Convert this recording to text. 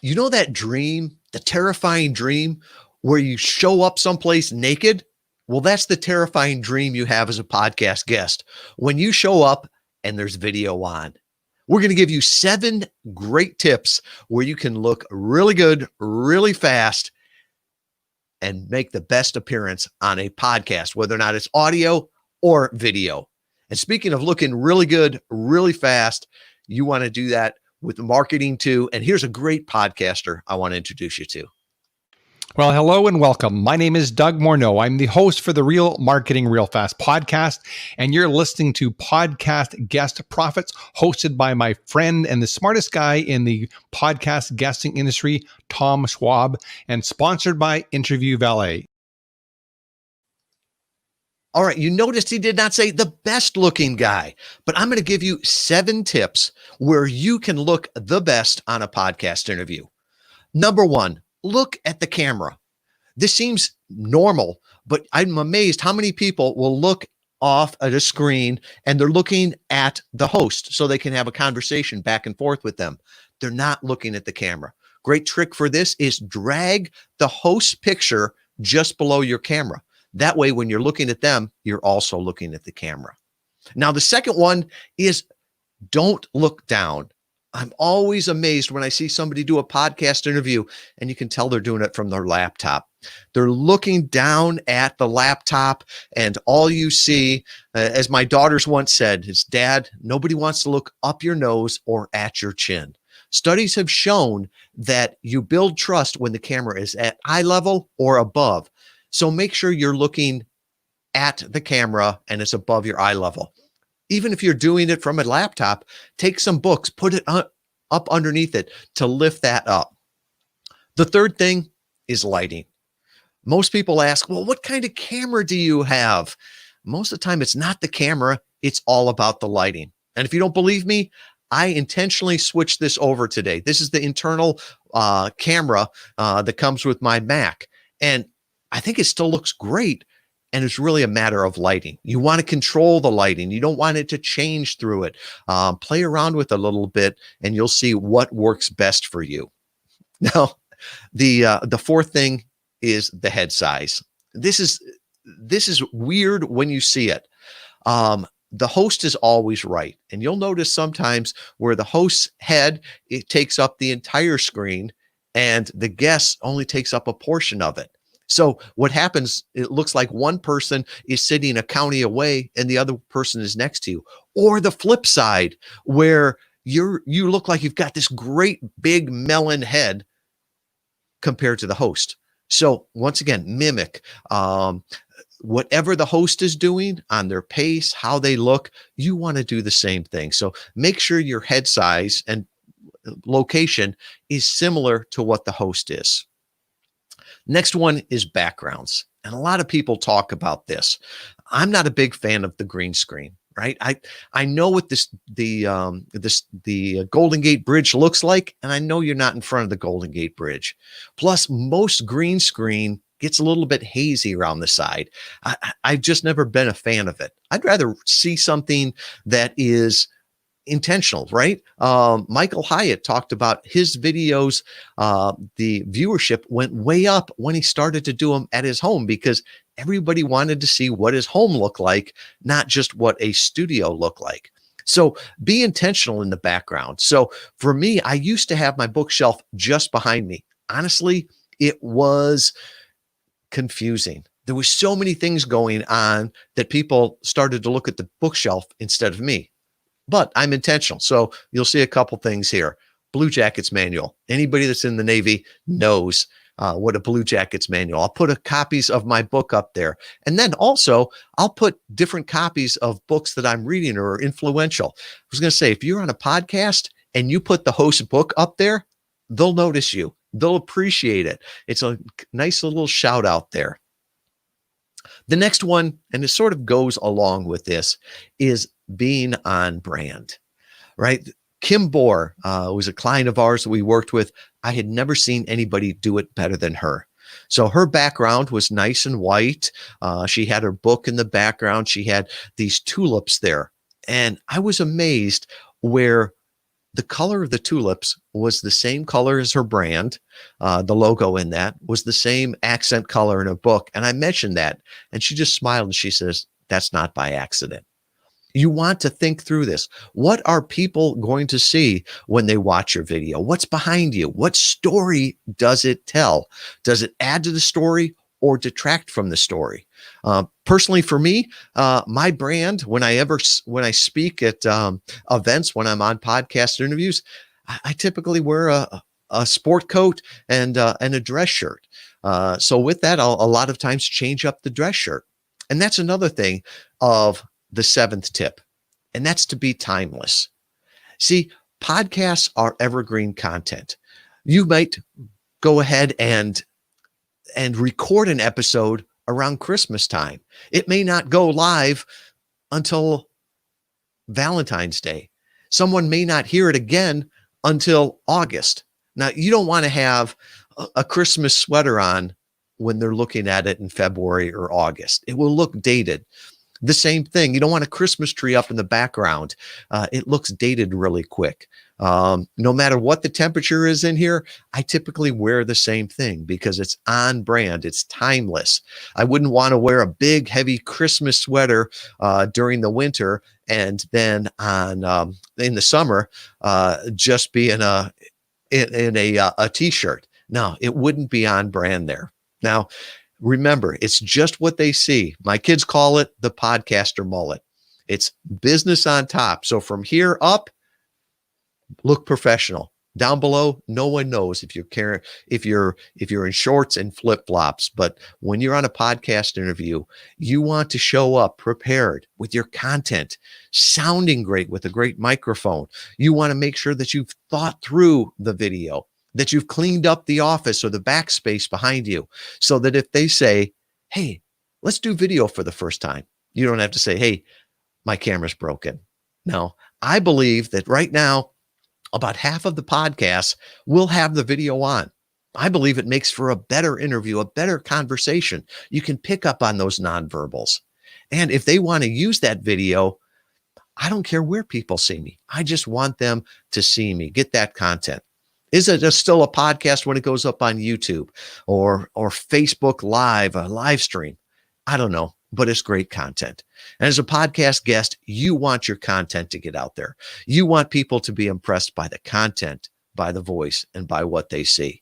You know that dream, the terrifying dream where you show up someplace naked? Well, that's the terrifying dream you have as a podcast guest. When you show up and there's video on, we're going to give you 7 great tips where you can look really good, really fast, and make the best appearance on a podcast, whether or not it's audio or video. And speaking of looking really good, really fast, you want to do that with marketing too. And here's a great podcaster I want to introduce you to. Well, hello and welcome. My name is Doug Morneau. I'm the host for the Real Marketing Real Fast podcast, and you're listening to Podcast Guest Profits, hosted by my friend and the smartest guy in the podcast guesting industry, Tom Schwab, and sponsored by Interview Valet. All right, you noticed he did not say the best looking guy, but I'm going to give you 7 tips where you can look the best on a podcast interview. Number 1, look at the camera. This seems normal, but I'm amazed how many people will look off at a screen and they're looking at the host so they can have a conversation back and forth with them. They're not looking at the camera. Great trick for this is drag the host picture just below your camera. That way, when you're looking at them, you're also looking at the camera. Now, the second one is don't look down. I'm always amazed when I see somebody do a podcast interview and you can tell they're doing it from their laptop. They're looking down at the laptop and all you see, as my daughters once said, is, Dad, nobody wants to look up your nose or at your chin. Studies have shown that you build trust when the camera is at eye level or above. So make sure you're looking at the camera and it's above your eye level. Even if you're doing it from a laptop, take some books, put it up underneath it to lift that up. The third thing is lighting. Most people ask, well, what kind of camera do you have? Most of the time, it's not the camera. It's all about the lighting. And if you don't believe me, I intentionally switched this over today. This is the internal camera that comes with my Mac. And I think it still looks great. And it's really a matter of lighting. You want to control the lighting. You don't want it to change through it. Play around with it a little bit and you'll see what works best for you. Now, the fourth thing is the head size. This is weird when you see it. The host is always right. And you'll notice sometimes where the host's head, it takes up the entire screen and the guest only takes up a portion of it. So what happens, it looks like one person is sitting a county away and the other person is next to you. Or the flip side, where you look like you've got this great big melon head compared to the host. So once again, mimic whatever the host is doing on their pace, how they look, you want to do the same thing. So make sure your head size and location is similar to what the host is. Next one is backgrounds. And a lot of people talk about this. I'm not a big fan of the green screen, right? I know what the Golden Gate Bridge looks like, and I know you're not in front of the Golden Gate Bridge. Plus, most green screen gets a little bit hazy around the side. I've just never been a fan of it. I'd rather see something that is intentional, right? Michael Hyatt talked about his videos. The viewership went way up when he started to do them at his home because everybody wanted to see what his home looked like, not just what a studio looked like. So be intentional in the background. So for me, I used to have my bookshelf just behind me. Honestly, it was confusing. There was so many things going on that people started to look at the bookshelf instead of me. But I'm intentional. So you'll see a couple things here. Blue Jackets manual. Anybody that's in the Navy knows what a Blue Jackets manual. I'll put copies of my book up there. And then also I'll put different copies of books that I'm reading or influential. I was going to say, if you're on a podcast and you put the host book up there, they'll notice you. They'll appreciate it. It's a nice little shout out there. The next one, and it sort of goes along with this, is being on brand, right? Kim Bohr was a client of ours that we worked with. I had never seen anybody do it better than her. So her background was nice and white. She had her book in the background. She had these tulips there. And I was amazed where the color of the tulips was the same color as her brand. The logo in that was the same accent color in her book. And I mentioned that, and she just smiled and she says, that's not by accident. You want to think through this. What are people going to see when they watch your video? What's behind you? What story does it tell? Does it add to the story or detract from the story? Personally, for me, my brand, when I speak at events, when I'm on podcast interviews, I typically wear a sport coat and a dress shirt. So with that, I'll a lot of times change up the dress shirt. And that's another thing of the seventh tip, and that's to be timeless. See, podcasts are evergreen content. You might go ahead and record an episode around Christmas time. It may not go live until Valentine's Day. Someone may not hear it again until August. Now, you don't want to have a Christmas sweater on when they're looking at it in February or August. It will look dated. The same thing. You don't want a Christmas tree up in the background. It looks dated really quick. No matter what the temperature is in here, I typically wear the same thing because it's on brand. It's timeless. I wouldn't want to wear a big, heavy Christmas sweater during the winter and then in the summer just be in a t-shirt. No, it wouldn't be on brand there. Now, remember, it's just what they see. My kids call it the podcaster mullet. It's business on top. So from here up, look professional. Down below, no one knows if you're in shorts and flip-flops. But when you're on a podcast interview, you want to show up prepared with your content, sounding great with a great microphone. You want to make sure that you've thought through the video, that you've cleaned up the office or the backspace behind you, so that if they say, hey, let's do video for the first time, you don't have to say, hey, my camera's broken. No, I believe that right now, about half of the podcasts will have the video on. I believe it makes for a better interview, a better conversation. You can pick up on those nonverbals. And if they want to use that video, I don't care where people see me. I just want them to see me, get that content. Is it still a podcast when it goes up on YouTube or Facebook Live, a live stream? I don't know, but it's great content. And as a podcast guest, you want your content to get out there. You want people to be impressed by the content, by the voice, and by what they see.